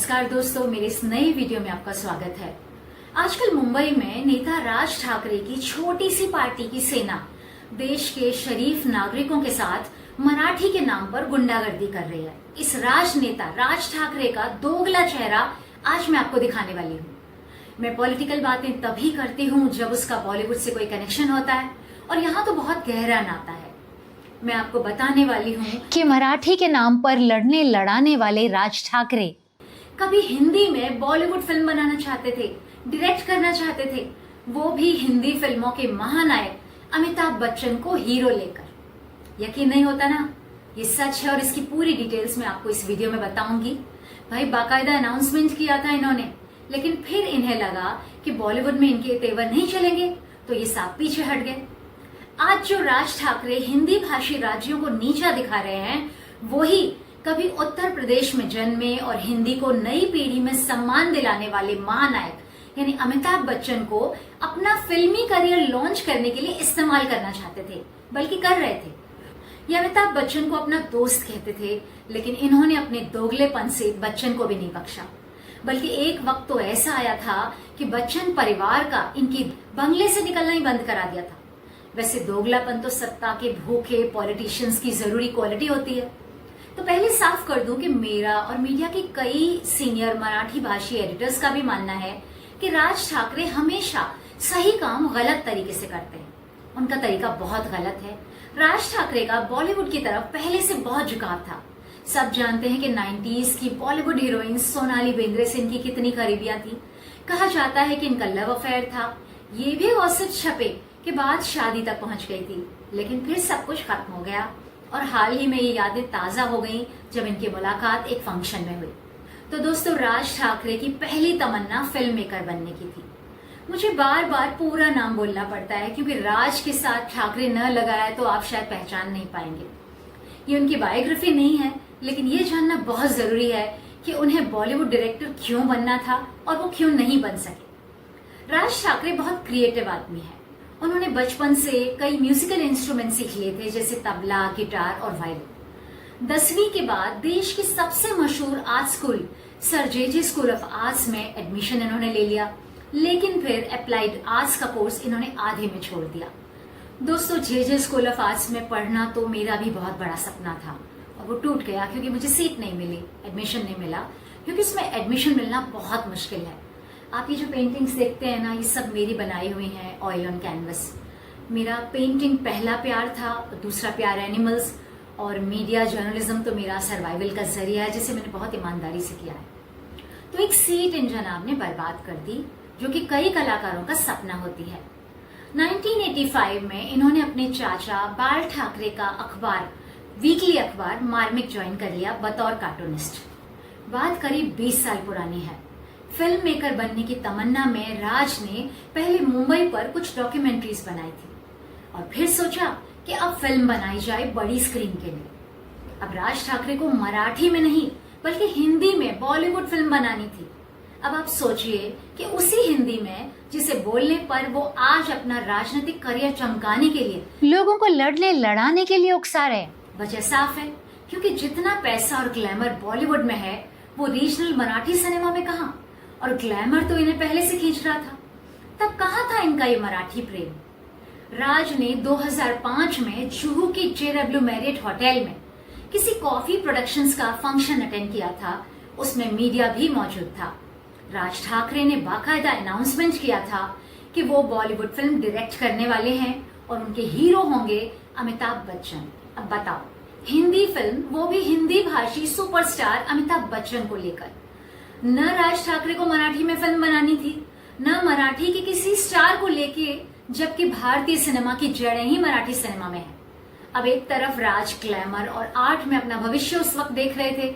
नमस्कार दोस्तों, मेरे इस नई वीडियो में आपका स्वागत है। आजकल मुंबई में नेता राज ठाकरे की छोटी सी पार्टी की सेना देश के शरीफ नागरिकों के साथ मराठी के नाम पर गुंडागर्दी कर रही है। इस राजनेता राज ठाकरे का दोगला चेहरा आज मैं आपको दिखाने वाली हूँ। मैं पॉलिटिकल बातें तभी करती हूँ जब उसका बॉलीवुड से कोई कनेक्शन होता है, और यहाँ तो बहुत गहरा नाता है। मैं आपको बताने वाली हूँ कि मराठी के नाम पर लड़ने लड़ाने वाले राज ठाकरे कभी हिंदी में बॉलीवुड फिल्म बनाना चाहते थे, डायरेक्ट करना चाहते थे, वो भी हिंदी फिल्मों के महानायक अमिताभ बच्चन को हीरो लेकर। यकीन नहीं होता ना? ये सच है और इसकी पूरी डिटेल्स मैं आपको इस वीडियो में बताऊंगी। भाई बाकायदा अनाउंसमेंट किया था इन्होंने, लेकिन फिर इन्हें लगा कि बॉलीवुड में इनके तेवर नहीं चलेंगे, तो ये सांप पीछे हट गए। आज जो राज ठाकरे हिंदी भाषी राज्यों को नीचा दिखा रहे हैं, वही कभी उत्तर प्रदेश में जन्मे और हिंदी को नई पीढ़ी में सम्मान दिलाने वाले महानायक यानी अमिताभ बच्चन को अपना फिल्मी करियर लॉन्च करने के लिए इस्तेमाल करना चाहते थे, बल्कि कर रहे थे। ये अमिताभ बच्चन को अपना दोस्त कहते थे, लेकिन इन्होंने अपने दोगलेपन से बच्चन को भी नहीं बख्शा। बल्कि एक वक्त तो ऐसा आया था कि बच्चन परिवार का इनकी बंगले से निकलना ही बंद करा दिया था। वैसे दोगलापन तो सत्ता के भूखे पॉलिटिशियंस की जरूरी क्वालिटी होती है। तो पहले साफ कर दूं कि मेरा और मीडिया के कई सीनियर मराठी भाषी एडिटर्स का भी मानना है कि राज ठाकरे हमेशा सही काम गलत तरीके से करते हैं। उनका तरीका बहुत गलत है। राज ठाकरे का बॉलीवुड की तरफ पहले से बहुत झुकाव था। सब जानते हैं कि 90s की बॉलीवुड हीरोइन सोनाली बेंद्रे से इनकी कितनी करीबियां थी। कहा जाता है कि इनका लव अफेयर था। ये भी गॉसिप छपे के बाद शादी तक पहुंच गई थी, लेकिन फिर सब कुछ खत्म हो गया और हाल ही में ये यादें ताजा हो गई जब इनकी मुलाकात एक फंक्शन में हुई। तो दोस्तों, राज ठाकरे की पहली तमन्ना फिल्म मेकर बनने की थी। मुझे बार बार पूरा नाम बोलना पड़ता है क्योंकि राज के साथ ठाकरे न लगाया तो आप शायद पहचान नहीं पाएंगे। ये उनकी बायोग्राफी नहीं है, लेकिन ये जानना बहुत जरूरी है कि उन्हें बॉलीवुड डायरेक्टर क्यों बनना था और वो क्यों नहीं बन सके। राज ठाकरे बहुत क्रिएटिव आदमी है। उन्होंने बचपन से कई म्यूजिकल इंस्ट्रूमेंट सीख लिए थे, जैसे तबला, गिटार और वायलिन। 10वीं के बाद देश की सबसे मशहूर art school sir J school of arts में एडमिशन इन्होंने ले लिया, लेकिन फिर अप्लाइड आर्ट्स का कोर्स इन्होंने आधे में छोड़ दिया। दोस्तों, जे स्कूल ऑफ आर्ट्स में पढ़ना तो मेरा भी बहुत बड़ा सपना था और वो टूट गया क्योंकि मुझे सीट नहीं मिली, एडमिशन नहीं मिला, क्योंकि उसमें एडमिशन मिलना बहुत मुश्किल है। आप ये जो पेंटिंग्स देखते हैं ना, ये सब मेरी बनाई हुई हैं ऑयल ऑन कैनवस। मेरा पेंटिंग पहला प्यार था, दूसरा प्यार एनिमल्स, और मीडिया जर्नलिज्म तो मेरा सर्वाइवल का जरिया है, जिसे मैंने बहुत ईमानदारी से किया है। तो एक सीट इन जनाब ने बर्बाद कर दी, जो कि कई कलाकारों का सपना होती है। 1985 में इन्होंने अपने चाचा बाल ठाकरे का अखबार, वीकली अखबार मार्मिक ज्वाइन कर लिया बतौर कार्टूनिस्ट। बात करीब 20 साल पुरानी है। फिल्म मेकर बनने की तमन्ना में राज ने पहले मुंबई पर कुछ डॉक्यूमेंट्रीज बनाई थी और फिर सोचा कि अब फिल्म बनाई जाए बड़ी स्क्रीन के लिए। अब राज ठाकरे को मराठी में नहीं बल्कि हिंदी में बॉलीवुड फिल्म बनानी थी। अब आप सोचिए कि उसी हिंदी में जिसे बोलने पर वो आज अपना राजनीतिक करियर चमकाने के लिए लोगों को लड़ने लड़ाने के लिए उकसा रहे। वजह साफ है, क्योंकि जितना पैसा और ग्लैमर बॉलीवुड में है, वो रीजनल मराठी सिनेमा में कहाँ। और ग्लैमर तो इन्हें पहले से खींच रहा था। तब कहाँ था इनका ये मराठी प्रेम? राज ने 2005 में जुहू की JW मैरियट होटल में किसी कॉफी प्रोडक्शंस का फंक्शन अटेंड किया था। उसमें मीडिया भी मौजूद था। राज ठाकरे ने बाकायदा अनाउंसमेंट किया था कि वो बॉलीवुड फिल्म डायरेक्ट करने वाले हैं और उनके हीरो होंगे अमिताभ बच्चन। अब बताओ, हिंदी फिल्म, वो भी हिंदी भाषी सुपरस्टार अमिताभ बच्चन को लेकर। न राज ठाकरे को मराठी में फिल्म बनानी थी, न मराठी के किसी स्टार को लेके, जबकि भारतीय सिनेमा की जड़ें ही मराठी सिनेमा में है। अब एक तरफ राज ग्लैमर और आर्ट में अपना भविष्य उस वक्त देख रहे थे,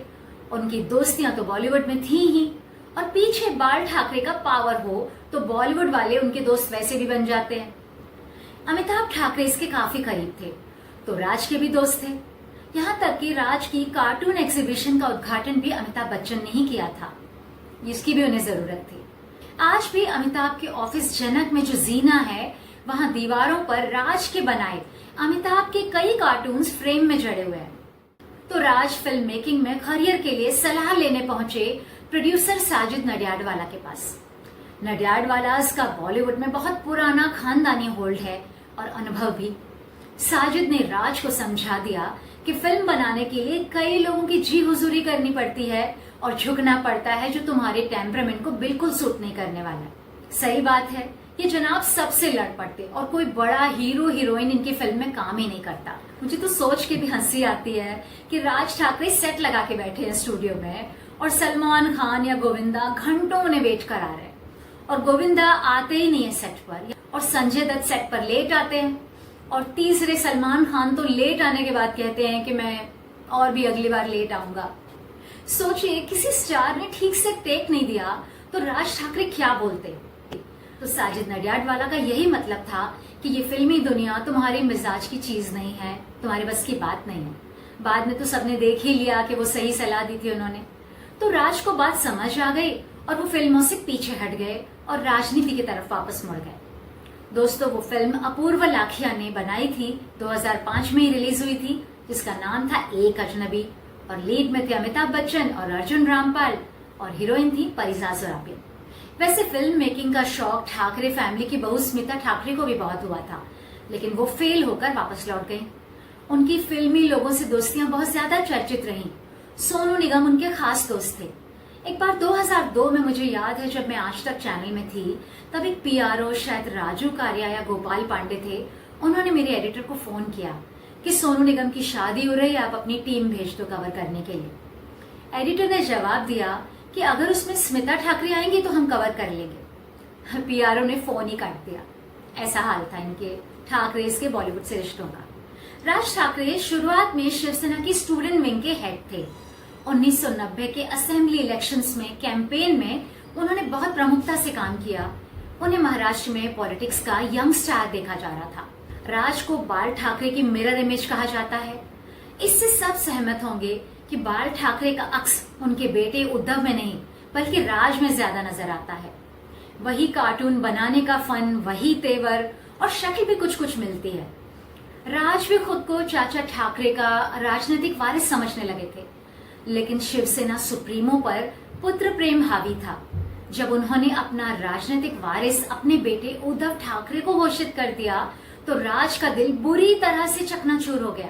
उनकी दोस्तियां तो बॉलीवुड में थी ही, और पीछे बाल ठाकरे का पावर हो तो बॉलीवुड वाले उनके दोस्त वैसे भी बन जाते हैं। अमिताभ ठाकरे इसके काफी करीब थे, तो राज के भी दोस्त थे। यहाँ तक कि राज की कार्टून एग्जीबिशन का उद्घाटन भी अमिताभ बच्चन ने ही किया था। इसकी भी उन्हें जरूरत थी। आज भी अमिताभ के ऑफिस जनक में जो जीना है, वहां दीवारों पर राज के बनाए अमिताभ के कई कार्टून्स फ्रेम में जड़े हुए हैं। तो राज फिल्म मेकिंग में करियर के लिए सलाह लेने पहुंचे प्रोड्यूसर साजिद नडियाडवाला के पास। नडियाडवालास का बॉलीवुड में बहुत पुराना खानदानी होल्ड है और अनुभव भी। साजिद ने राज को समझा दिया कि फिल्म बनाने के लिए कई लोगों की जी हुजूरी करनी पड़ती है और झुकना पड़ता है, जो तुम्हारे टेम्परामेंट को बिल्कुल सूट नहीं करने वाला है। सही बात है, ये जनाब सबसे लड़ पड़ते और कोई बड़ा हीरो हीरोइन इनकी फिल्म में काम ही नहीं करता। मुझे तो सोच के भी हंसी आती है कि राज ठाकरे सेट लगा के बैठे हैं स्टूडियो में और सलमान खान या गोविंदा घंटों उन्हें वेट करा रहे हैं, और गोविंदा आते ही नहीं है सेट पर, और संजय दत्त सेट पर लेट आते हैं, और तीसरे सलमान खान तो लेट आने के बाद कहते हैं कि मैं और भी अगली बार लेट आऊंगा। सोचिए, किसी स्टार ने ठीक से टेक नहीं दिया तो राज ठाकरे क्या बोलते। तो साजिद नडियाडवाला का यही मतलब था कि ये फिल्मी दुनिया तुम्हारी मिजाज की चीज नहीं है, तुम्हारे बस की बात नहीं है। बाद में तो सबने देख ही लिया कि वो सही सलाह दी थी उन्होंने। तो राज को बात समझ आ गई और वो फिल्मों से पीछे हट गए और राजनीति की तरफ वापस मुड़ गए। दोस्तों, वो फिल्म अपूर्व लाखिया ने बनाई थी, 2005 में ही रिलीज हुई थी, जिसका नाम था एक अजनबी, और लीड में थे अमिताभ बच्चन और अर्जुन रामपाल, और हीरोइन थी परिजा ज़ोराबी। वैसे फिल्म मेकिंग का शौक ठाकरे फैमिली की बहू स्मिता ठाकरे को भी बहुत हुआ था, लेकिन वो फेल होकर वापस लौट गई। उनकी फिल्मी लोगों से दोस्तियां बहुत ज्यादा चर्चित रहीं। सोनू निगम उनके खास दोस्त थे। एक बार 2002 में मुझे याद है, जब मैं आज तक चैनल में थी, तब एक पीआरओ शायद राजू कारिया या गोपाल पांडे थे, उन्होंने मेरे एडिटर को फोन किया कि सोनू निगम की शादी हो रही है, आप अपनी टीम भेज दो कवर करने के लिए। एडिटर ने जवाब दिया कि अगर उसमें स्मिता ठाकरे आएंगी तो हम कवर कर लेंगे। पीआरओ ने फोन ही काट दिया। ऐसा हाल था इनके ठाकरे के बॉलीवुड से रिश्तों का। राज ठाकरे शुरुआत में शिवसेना की स्टूडेंट विंग के हेड थे। 1990 के असेंबली इलेक्शंस में कैंपेन में उन्होंने बहुत प्रमुखता से काम किया। उन्हें महाराष्ट्र में पॉलिटिक्स का यंग स्टार देखा जा रहा था। राज को बाल ठाकरे की मिरर इमेज कहा जाता है। इससे सब सहमत होंगे कि बाल ठाकरे का अक्स उनके बेटे उद्धव में नहीं, बल्कि राज में ज्यादा नजर आता है। वही कार्टून बनाने का फन, वही तेवर और शक्ल भी कुछ कुछ मिलती है। राज भी खुद को चाचा ठाकरे का राजनीतिक वारिस समझने लगे थे, लेकिन शिवसेना सुप्रीमो पर पुत्र प्रेम हावी था। जब उन्होंने अपना राजनीतिक वारिस अपने बेटे उद्धव ठाकरे को घोषित कर दिया, तो राज का दिल बुरी तरह से चकनाचूर हो गया।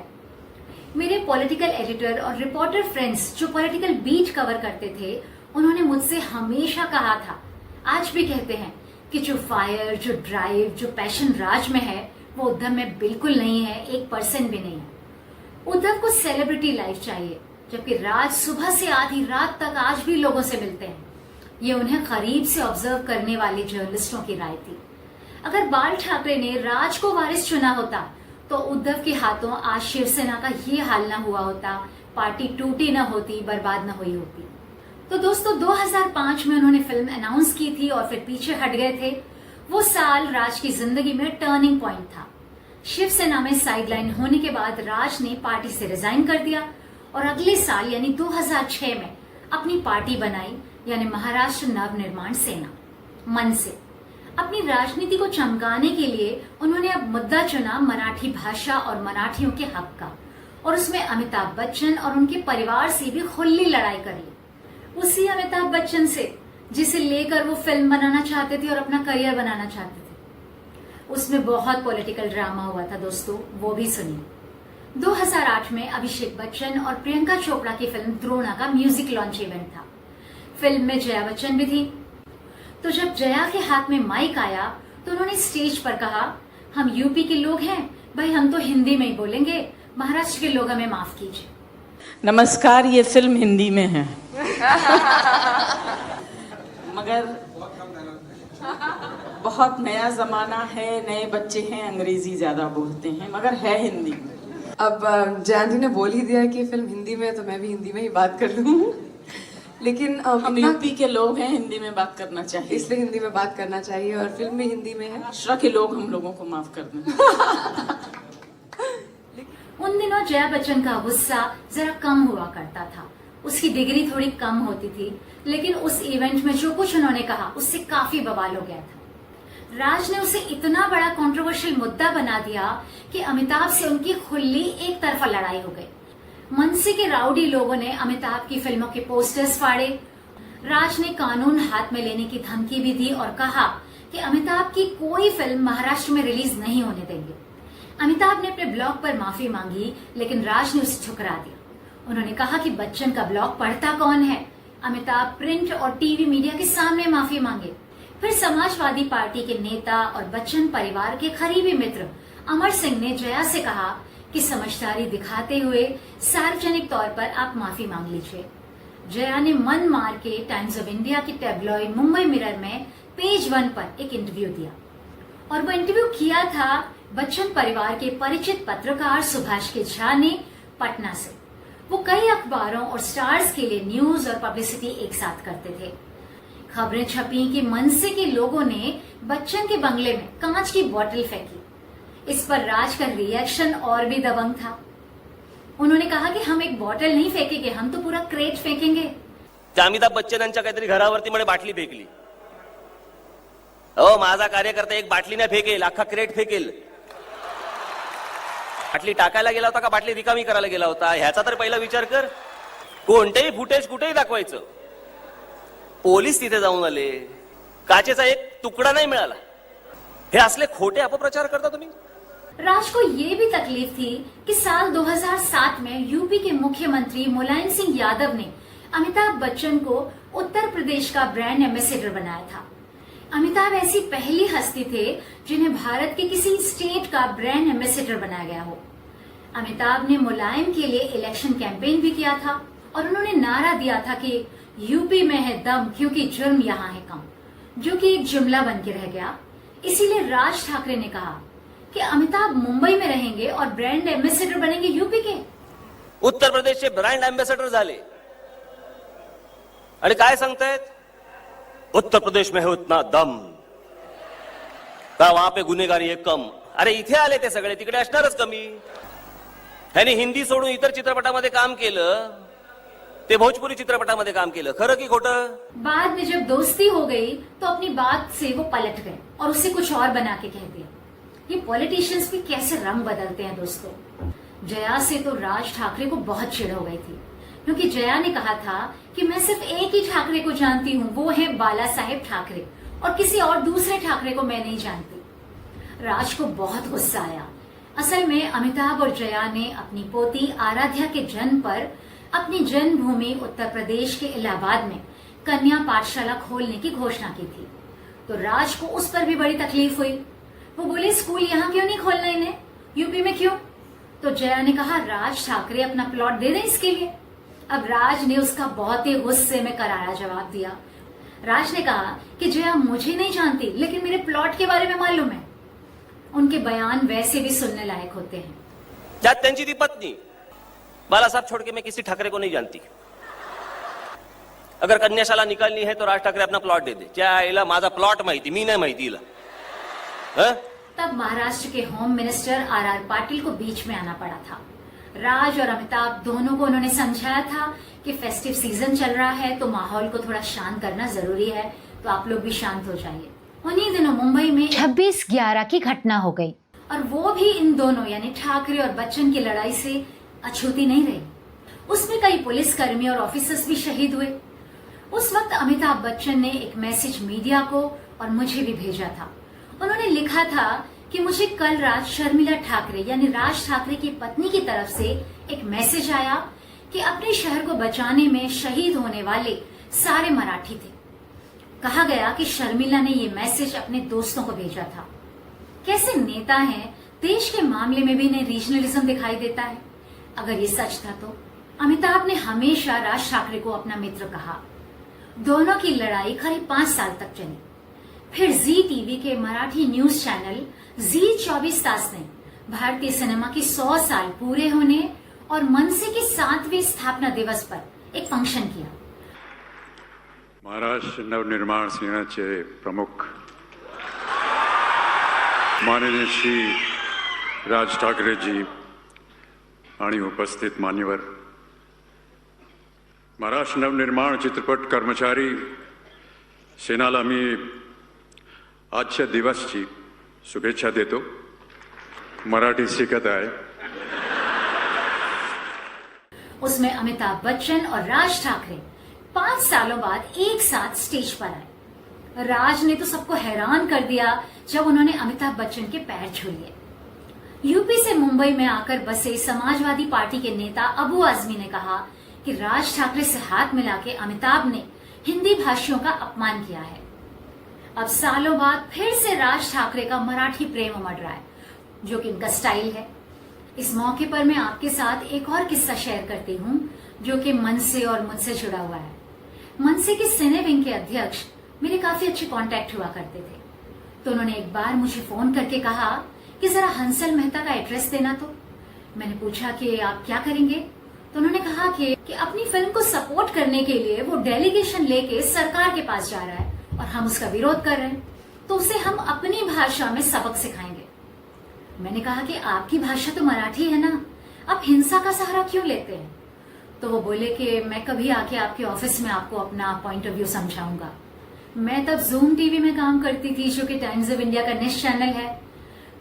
मेरे पॉलिटिकल एडिटर और रिपोर्टर फ्रेंड्स जो पॉलिटिकल बीट कवर करते थे, उन्होंने मुझसे हमेशा कहा था, आज भी कहते हैं, कि जो फायर, जो ड्राइव, जो पैशन राज में है, वो उद्धव में बिल्कुल नहीं है, 1% भी नहीं है। उद्धव को सेलिब्रिटी लाइफ चाहिए, जबकि राज सुबह से आधी रात तक आज भी लोगों से मिलते हैं। ये उन्हें करीब से ऑब्जर्व करने वाले जर्नलिस्टों की राय थी। अगर बाल ठाकरे ने राज को वारिस चुना होता, तो उद्धव के हाथों आज शिवसेना का ये हाल न हुआ होता, पार्टी टूटी न होती, बर्बाद न हुई होती। तो दोस्तों, 2005 में उन्होंने फिल्म अनाउंस की थी और फिर पीछे हट गए थे। वो साल राज की जिंदगी में टर्निंग पॉइंट था। शिवसेना में साइडलाइन होने के बाद राज ने पार्टी से रिजाइन कर दिया और अगले साल यानी 2006 में अपनी पार्टी बनाई, यानी महाराष्ट्र नवनिर्माण सेना, मन से। अपनी राजनीति को चमकाने के लिए उन्होंने अब मुद्दा चुना मराठी भाषा और मराठियों के हक का, और उसमें अमिताभ बच्चन और उनके परिवार से भी खुली लड़ाई कर ली। उसी अमिताभ बच्चन से जिसे लेकर वो फिल्म बनाना चाहते थे और अपना करियर बनाना चाहते थे। उसमें बहुत पॉलिटिकल ड्रामा हुआ था दोस्तों, वो भी सुनिए। 2008 में अभिषेक बच्चन और प्रियंका चोपड़ा की फिल्म द्रोणा का म्यूजिक लॉन्च इवेंट था। फिल्म में जया बच्चन भी थी। तो जब जया के हाथ में माइक आया तो उन्होंने स्टेज पर कहा, हम यूपी के लोग हैं भाई, हम तो हिंदी में ही बोलेंगे, महाराष्ट्र के लोग हमें माफ कीजिए। नमस्कार, ये फिल्म हिंदी में है मगर बहुत नया जमाना है, नए बच्चे हैं, अंग्रेजी ज्यादा बोलते हैं, मगर है हिंदी में। अब जयंती ने बोल ही दिया कि फिल्म हिंदी में है, तो मैं भी हिंदी में ही बात कर लूँ। लेकिन हम यूपी के लोग हैं, हिंदी में बात करना चाहिए, इसलिए हिंदी में बात करना चाहिए और फिल्म भी हिंदी में है। महाराष्ट्र के लोग हम लोगों को माफ कर दें। उन दिनों जया बच्चन का गुस्सा जरा कम हुआ करता था, उसकी डिग्री थोड़ी कम होती थी, लेकिन उस इवेंट में जो कुछ उन्होंने कहा उससे काफी बवाल हो गया था। राज ने उसे इतना बड़ा कंट्रोवर्शियल मुद्दा बना दिया कि अमिताभ से उनकी खुली एक तरफा लड़ाई हो गई। मनसे के राउडी लोगों ने अमिताभ की फिल्मों के पोस्टर्स फाड़े, राज ने कानून हाथ में लेने की धमकी भी दी और कहा कि अमिताभ की कोई फिल्म महाराष्ट्र में रिलीज नहीं होने देंगे। अमिताभ ने अपने ब्लॉग पर माफी मांगी, लेकिन राज ने उसे ठुकरा दिया। उन्होंने कहा कि बच्चन का ब्लॉग पढ़ता कौन है। अमिताभ प्रिंट और टीवी मीडिया के सामने माफी मांगे। फिर समाजवादी पार्टी के नेता और बच्चन परिवार के करीबी मित्र अमर सिंह ने जया से कहा कि समझदारी दिखाते हुए सार्वजनिक तौर पर आप माफी मांग लीजिए। जया ने मन मार के टाइम्स ऑफ इंडिया की टैबलॉइड मुंबई मिरर में पेज 1 पर एक इंटरव्यू दिया, और वो इंटरव्यू किया था बच्चन परिवार के परिचित पत्रकार सुभाष के झा ने पटना से। वो कई अखबारों और स्टार्स के लिए न्यूज और पब्लिसिटी एक साथ करते थे। खबरें छपी कि मनसे के लोगों ने बच्चन के बंगले में कांच की बोतल फेंकी। इस पर राज का रिएक्शन और भी दबंग था। उन्होंने कहा कि हम एक बॉटल नहीं फेंकेंगे, हम तो पूरा क्रेट फेंकेंगे। अमिताभ बच्चन यांच्या काहीतरी घरावरती म्हणे बाटली फेकली. हो, माझा कार्यकर्ता एक बाटली नाही फेकेल, अख्खा क्रेट फेकेल. बाटली टाकायला गेला होता का बाटली रिकामी करायला गेला होता, ह्याचा तर पहिला विचार कर. कोणतेही फुटेज कुठेही दाखवायचं. पोलीस तिथे जाऊन आले, काचेचा एक तुकडा नाही मिळाला. हे असले खोटे अपप्रचार करता तुम्ही. राज को ये भी तकलीफ थी कि साल 2007 में यूपी के मुख्यमंत्री मुलायम सिंह यादव ने अमिताभ बच्चन को उत्तर प्रदेश का ब्रांड एम्बेसडर बनाया था। अमिताभ ऐसी पहली हस्ती थे जिन्हें भारत के किसी स्टेट का ब्रांड एम्बेसडर बनाया गया हो। अमिताभ ने मुलायम के लिए इलेक्शन कैंपेन भी किया था और उन्होंने नारा दिया था कि यूपी में है दम क्योंकि जुर्म यहाँ है कम, जो कि एक जुमला बन के रह गया। इसीलिए राज ठाकरे ने कहा कि अमिताभ मुंबई में रहेंगे और ब्रांड एम्बेसडर बनेंगे यूपी के। उत्तर प्रदेशचे ब्रँड अँबॅसेडर झाले आणि काय सांगतायत, उत्तर प्रदेश में है उतना दम का वहां पे गुन्हेगारी है कम. अरे इथे आले ते सगळे, तिकडे असणारच कमी. ह्यानी हिंदी सोडून इतर चित्रपटामध्ये काम केलं, ते भोजपुरी चित्रपटामध्ये काम केलं. खरं की खोटं? बाद में जब दोस्ती हो गई तो अपनी बात से वो पलट गए और उसे कुछ और बना के कह दिया। ये पॉलिटिशियंस भी कैसे रंग बदलते हैं दोस्तों। जया से तो राज ठाकरे को बहुत चिढ़ हो गई थी, क्योंकि जया ने कहा था कि मैं सिर्फ एक ही ठाकरे को जानती हूँ, वो है बाला साहेब ठाकरे, और किसी और दूसरे ठाकरे को मैं नहीं जानती। राज को बहुत गुस्सा आया। असल में अमिताभ और जया ने अपनी पोती आराध्या के जन्म पर अपनी जन्मभूमि उत्तर प्रदेश के इलाहाबाद में कन्या पाठशाला खोलने की घोषणा की थी, तो राज को उस पर भी बड़ी तकलीफ हुई। वो बोले स्कूल यहाँ क्यों नहीं खोलना इन्हें, यूपी में क्यों? तो जया ने कहा राज ठाकरे अपना प्लॉट दे दें इसके लिए। अब राज ने उसका बहुत ही गुस्से में करारा जवाब दिया। राज ने कहा कि जया मुझे नहीं जानती, लेकिन मेरे प्लॉट के बारे में मालूम है। उनके बयान वैसे भी सुनने लायक होते हैं। त्यात त्यांची ती पत्नी बाला साहब छोड़ के मैं किसी ठाकरे को नहीं जानती. अगर कन्याशाला निकालनी है तो राज ठाकरे अपना प्लॉट दे दे. क्या आईला माझा प्लॉट माहिती, मी नाही माहिती हिला. तब महाराष्ट्र के होम मिनिस्टर आर पाटिल को बीच में आना पड़ा था। राज और अमिताभ दोनों को उन्होंने समझाया था कि फेस्टिव सीजन चल रहा है तो माहौल को थोड़ा शांत करना जरूरी है, तो आप लोग भी शांत हो जाइए। उन्हीं दिनों मुंबई में 26/11 की घटना हो गई और वो भी इन दोनों यानी ठाकरे और बच्चन की लड़ाई से अछूती नहीं रही। उसमें कई पुलिसकर्मी और ऑफिसर्स भी शहीद हुए। उस वक्त अमिताभ बच्चन ने एक मैसेज मीडिया को और मुझे भी भेजा था। उन्होंने लिखा था कि मुझे कल रात शर्मिला ठाकरे यानी राज ठाकरे की पत्नी की तरफ से एक मैसेज आया कि अपने शहर को बचाने में शहीद होने वाले सारे मराठी थे। कहा गया कि शर्मिला ने ये मैसेज अपने दोस्तों को भेजा था। कैसे नेता हैं, देश के मामले में भी इन्हें रीजनलिज्म दिखाई देता है। अगर ये सच था तो अमिताभ ने हमेशा राज ठाकरे को अपना मित्र कहा। दोनों की लड़ाई करीब 5 साल तक चली। फिर जी टीवी के मराठी न्यूज चैनल जी 24 तास ने भारतीय सिनेमा के 100 साल पूरे होने और मनसे के 7वें स्थापना दिवस पर एक फंक्शन किया। महाराष्ट्र नवनिर्माण सेनेचे प्रमुख माननीय श्री राज ठाकरे जी आणि उपस्थित मान्यवर, महाराष्ट्र नवनिर्माण चित्रपट कर्मचारी सेनाला मी आजच्या दिवसची शुभेच्छा देतो. मराठी शिकत आहे. उसमें अमिताभ बच्चन और राज ठाकरे 5 सालों बाद एक साथ स्टेज पर आए। राज ने तो सबको हैरान कर दिया जब उन्होंने अमिताभ बच्चन के पैर छू लिए। यूपी से मुंबई में आकर बसे समाजवादी पार्टी के नेता अबू आजमी ने कहा कि राज ठाकरे से हाथ मिला के अमिताभ ने हिंदी भाषियों का अपमान किया है। अब सालों बाद फिर से राज ठाकरे का मराठी प्रेम उमड़ रहा है, जो कि इनका स्टाइल है। इस मौके पर मैं आपके साथ एक और किस्सा शेयर करती हूँ जो कि मनसे और मुझसे जुड़ा हुआ है। मनसे के सिने विंग के अध्यक्ष मेरे काफी अच्छे कांटेक्ट हुआ करते थे, तो उन्होंने एक बार मुझे फोन करके कहा कि जरा हंसल मेहता का एड्रेस देना। तो मैंने पूछा कि आप क्या करेंगे, तो उन्होंने कहा कि अपनी फिल्म को सपोर्ट करने के लिए वो डेलीगेशन लेके सरकार के पास जा रहा है और हम उसका विरोध कर रहे हैं, तो उसे हम अपनी भाषा में सबक सिखाएंगे। मैंने कहा कि आपकी भाषा तो मराठी है ना, आप हिंसा का सहारा क्यों लेते हैं? तो वो बोले कि मैं कभी आके आपके ऑफिस में आपको अपना पॉइंट ऑफ व्यू समझाऊंगा। मैं तब जूम टीवी में काम करती थी, जो कि टाइम्स ऑफ इंडिया का नेक्स्ट चैनल है।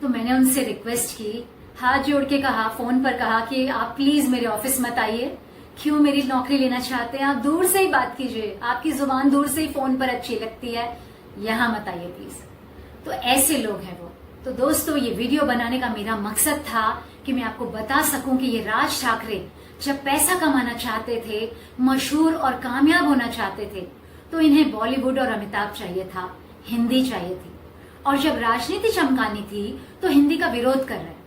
तो मैंने उनसे रिक्वेस्ट की, हाथ जोड़ के कहा, फोन पर कहा कि आप प्लीज मेरे ऑफिस मत आइए। क्यों मेरी नौकरी लेना चाहते हैं? आप दूर से ही बात कीजिए, आपकी जुबान दूर से ही फोन पर अच्छी लगती है, यहाँ मत आइए प्लीज। तो ऐसे लोग हैं वो। तो दोस्तों, ये वीडियो बनाने का मेरा मकसद था कि मैं आपको बता सकूं कि ये राज ठाकरे जब पैसा कमाना चाहते थे, मशहूर और कामयाब होना चाहते थे, तो इन्हें बॉलीवुड और अमिताभ चाहिए था, हिंदी चाहिए थी। और जब राजनीति चमकानी थी तो हिंदी का विरोध कर रहे हैं,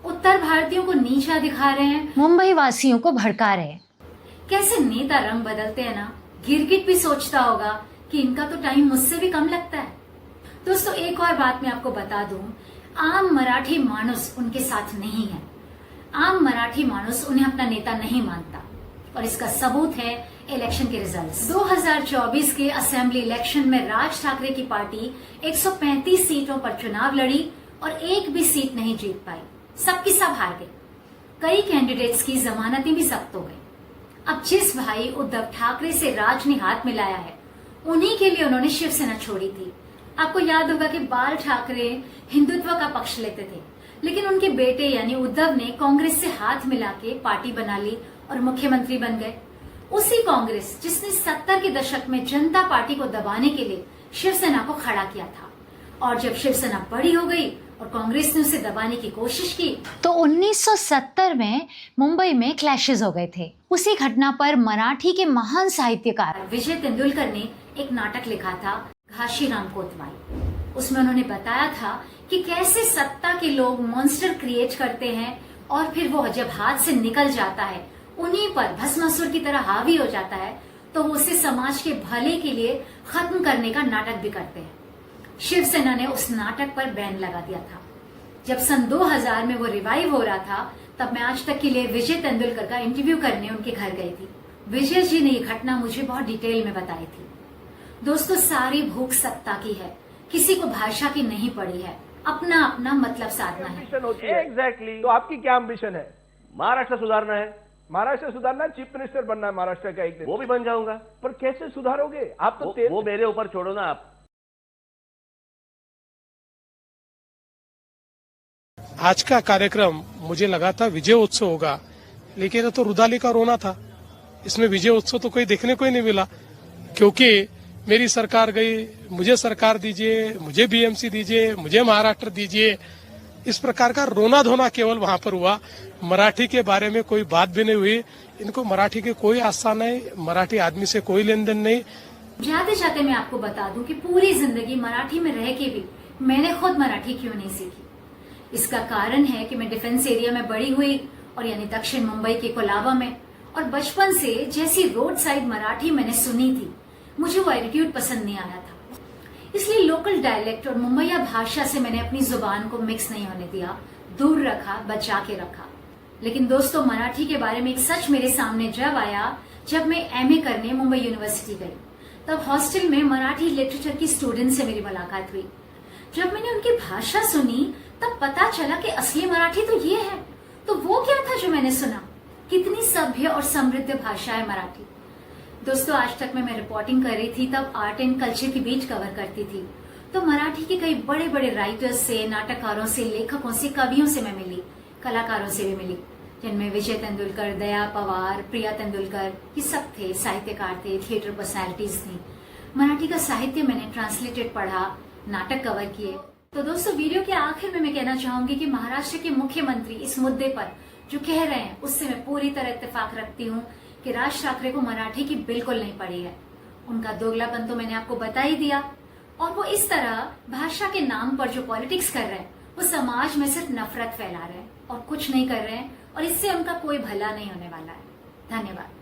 उत्तर भारतीयों को नीचा दिखा रहे हैं, मुंबई वासियों को भड़का रहे हैं। कैसे नेता रंग बदलते हैं ना। गिरगिट भी सोचता होगा कि इनका तो टाइम मुझसे भी कम लगता है। दोस्तों, एक और बात मैं आपको बता दूं, आम मराठी मानुस उनके साथ नहीं है। आम मराठी मानुस उन्हें अपना नेता नहीं मानता, और इसका सबूत है इलेक्शन के रिजल्ट्स। 2024 के असेंबली इलेक्शन में राज ठाकरे की पार्टी 135 सीटों पर चुनाव लड़ी और एक भी सीट नहीं जीत पाई, सबकी सब हार गए। कई कैंडिडेट्स की जमानतें भी जब्त हो गई। अब जिस भाई उद्धव ठाकरे से राज ने हाथ मिलाया है, उन्हीं के लिए उन्होंने शिवसेना छोड़ी थी। आपको याद होगा कि बाल ठाकरे हिंदुत्व का पक्ष लेते थे, लेकिन उनके बेटे यानी उद्धव ने कांग्रेस से हाथ मिला के पार्टी बना ली और मुख्यमंत्री बन गए। उसी कांग्रेस जिसने 70 के दशक में जनता पार्टी को दबाने के लिए शिवसेना को खड़ा किया था, और जब शिवसेना बड़ी हो गई और कांग्रेस ने उसे दबाने की कोशिश की, तो 1970 में मुंबई में क्लैशेस हो गए थे। उसी घटना पर मराठी के महान साहित्यकार विजय तेंदुलकर ने एक नाटक लिखा था, घाशीराम कोतवाल। उसमें उन्होंने बताया था कि कैसे सत्ता के लोग मॉन्स्टर क्रिएट करते हैं और फिर वो जब हाथ से निकल जाता है, उन्हीं पर भस्मासुर की तरह हावी हो जाता है, तो वो उसे समाज के भले के लिए खत्म करने का नाटक भी करते हैं। शिवसेना ने उस नाटक पर बैन लगा दिया था। जब सन 2000 में वो रिवाइव हो रहा था, तब मैं आज तक के लिए विजय तेंदुलकर का इंटरव्यू करने उनके घर गई थी। विजय जी ने ये घटना मुझे बहुत डिटेल में बताई थी। दोस्तों, सारी भूख सत्ता की है, किसी को भाषा की नहीं पड़ी है, अपना अपना मतलब साधना है। एग्जैक्टली। तो आपकी क्या एम्बिशन है? महाराष्ट्र सुधारना है। महाराष्ट्र सुधारना, चीफ मिनिस्टर बनना है महाराष्ट्र का एक दिन। वो भी बन जाऊंगा। पर कैसे सुधारोगे? आप तो वो मेरे ऊपर छोड़ो ना आप। आज का कार्यक्रम मुझे लगा था विजय उत्सव होगा, लेकिन ये तो रुदाली का रोना था। इसमें विजय उत्सव तो कोई देखने को ही नहीं मिला, क्योंकि मेरी सरकार गई, मुझे सरकार दीजिए, मुझे बीएमसी दीजिए, मुझे महाराष्ट्र दीजिए, इस प्रकार का रोना धोना केवल वहां पर हुआ। मराठी के बारे में कोई बात भी नहीं हुई। इनको मराठी की कोई आस्था नहीं, मराठी आदमी से कोई लेन देन नहीं। जाते जाते मैं आपको बता दूं कि पूरी जिंदगी मराठी में रह के भी मैंने खुद मराठी क्यों नहीं सीखी। इसका कारण है कि मैं डिफेंस एरिया में बड़ी हुई, और यानी दक्षिण मुंबई के कोलाबा में, और बचपन से जैसी रोड साइड मराठी मैंने सुनी थी, मुझे वो एटीट्यूड पसंद नहीं आया था। इसलिए लोकल डायलेक्ट और मुंबईया भाषा से मैंने अपनी जुबान को मिक्स नहीं होने दिया, दूर रखा, बचा के रखा। लेकिन दोस्तों, मराठी के बारे में एक सच मेरे सामने जब आया, जब मैं एमए करने मुंबई यूनिवर्सिटी गई। तब हॉस्टल में मराठी लिटरेचर की स्टूडेंट से मेरी मुलाकात हुई। जब मैंने उनकी भाषा सुनी, तब पता चला कि असली मराठी तो ये है। तो वो क्या था जो मैंने सुना? कितनी सभ्य और समृद्ध भाषा है मराठी। दोस्तों, आज तक मैं रिपोर्टिंग कर रही थी, तब आर्ट एंड कल्चर की बीच कवर करती थी। तो मराठी के कई बड़े बड़े राइटर्स से, नाटककारों से, लेखकों से, कवियों से मैं मिली, कलाकारों से भी मिली। जिनमें विजय तेंदुलकर, दया पवार, प्रिया तेंदुलकर, ये सब थे, साहित्यकार थे, थिएटर पर्सनालिटीज थी। मराठी का साहित्य मैंने ट्रांसलेटेड पढ़ा, नाटक कवर किए। तो दोस्तों, वीडियो के आखिर में मैं कहना चाहूंगी कि महाराष्ट्र के मुख्यमंत्री इस मुद्दे पर जो कह रहे हैं उससे मैं पूरी तरह इत्तेफाक रखती हूँ कि राज ठाकरे को मराठी की बिल्कुल नहीं पड़ी है। उनका दोगलापन तो मैंने आपको बता ही दिया, और वो इस तरह भाषा के नाम पर जो पॉलिटिक्स कर रहे हैं वो समाज में सिर्फ नफरत फैला रहे हैं और कुछ नहीं कर रहे हैं, और इससे उनका कोई भला नहीं होने वाला है। धन्यवाद।